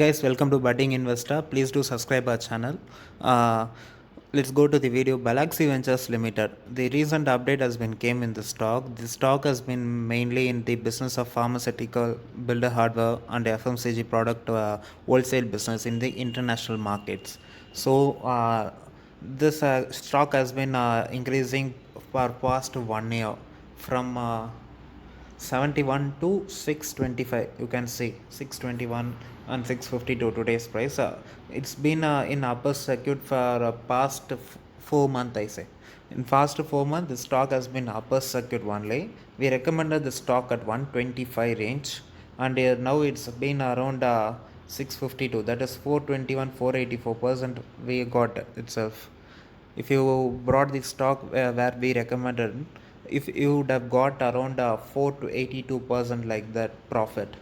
Guys, welcome to Budding Investor. Please do subscribe our channel. Uh, let's go to the video. Balaxy Ventures Limited. The recent update has been came in the stock. The stock has been mainly in the business of pharmaceutical, builder hardware, and FMCG product wholesale business in the international markets. So this stock has been increasing for past 1 year from 71 to 625. You can see 621 and 652 today's price. It's been in upper circuit for past 4 months, I say. In past 4 months the stock has been upper circuit only. We recommended the stock at 125 range, and now it's been around 652, that is 421 484% we got itself. If you brought the stock where we recommended, if you would have got around 4 to 82% like that profit.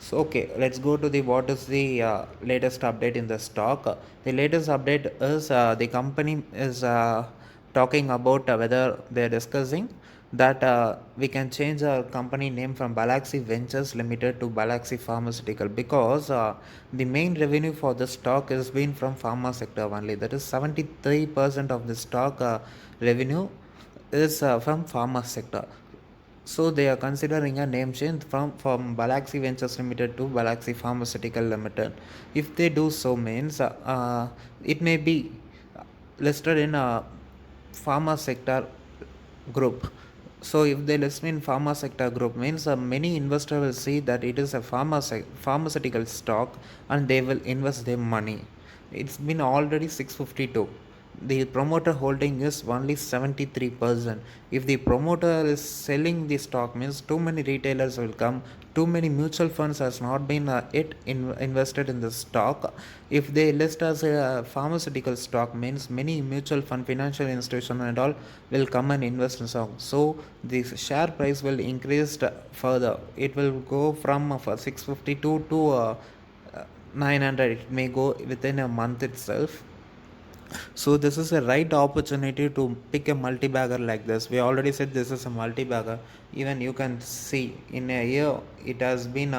So okay, let's go to the what is the latest update in the stock. The latest update is the company is talking about whether they're discussing that we can change our company name from Balaxy Ventures Limited to Balaxy Pharmaceutical, because the main revenue for the stock is been from pharma sector only. That is 73% of the stock revenue is from pharma sector. So they are considering a name change from Balaxy Ventures Limited to Balaxy Pharmaceutical Limited. If they do so, means it may be listed in a pharma sector group. So if they list in pharma sector group, means many investors will see that it is a pharmaceutical stock, and they will invest their money. It's been already 652. The promoter holding is only 73%. If the promoter is selling the stock, means too many retailers will come, too many mutual funds has not been yet invested in the stock. If they list as a pharmaceutical stock, means many mutual fund, financial institution and all will come and invest in stock. So the share price will increase further. It will go from 652 to 900. It may go within a month itself. So this is a right opportunity to pick a multi-bagger like this. We already said this is a multi-bagger. Even you can see in a year it has been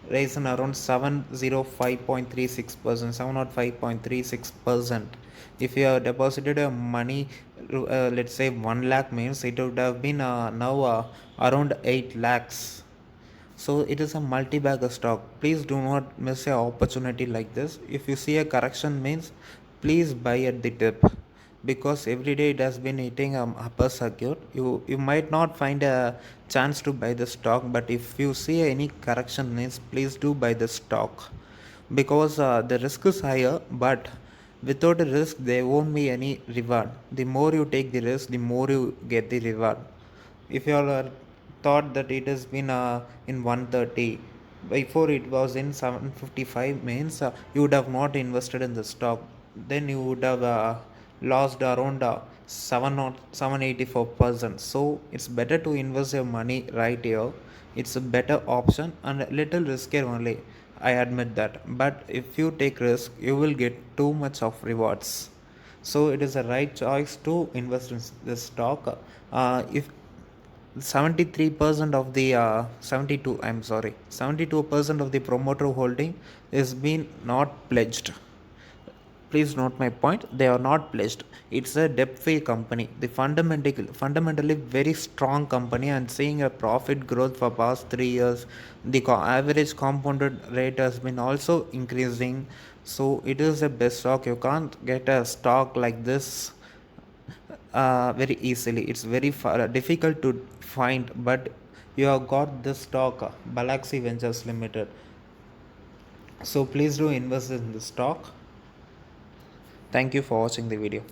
raised around 705.36%, 705.36%. If you have deposited your money, let's say 1 lakh, means it would have been now around 8 lakhs. So it is a multi-bagger stock. Please do not miss an opportunity like this. If you see a correction, means please buy at the dip, because every day it has been hitting upper circuit. You might not find a chance to buy the stock, but if you see any correction, means please do buy the stock, because the risk is higher, but without a risk there won't be any reward. The more you take the risk, the more you get the reward. If you all are thought that it has been in 130, before it was in 755, means you would have not invested in the stock, then you would have lost around 7 or 784%. So it's better to invest your money right here. It's a better option and a little riskier only, I admit that, but if you take risk you will get too much of rewards. So it is a right choice to invest in this stock. If 73% of the 72, I'm sorry, 72% of the promoter holding is been not pledged. Please note my point, they are not pledged. It's a debt free company. The fundamentally very strong company, and seeing a profit growth for past 3 years. The average compounded rate has been also increasing. So it is a best stock. You can't get a stock like this very easily. It's very difficult to find, but you have got this stock, Balaxy Ventures Limited. So please do invest in the stock. Thank you for watching the video.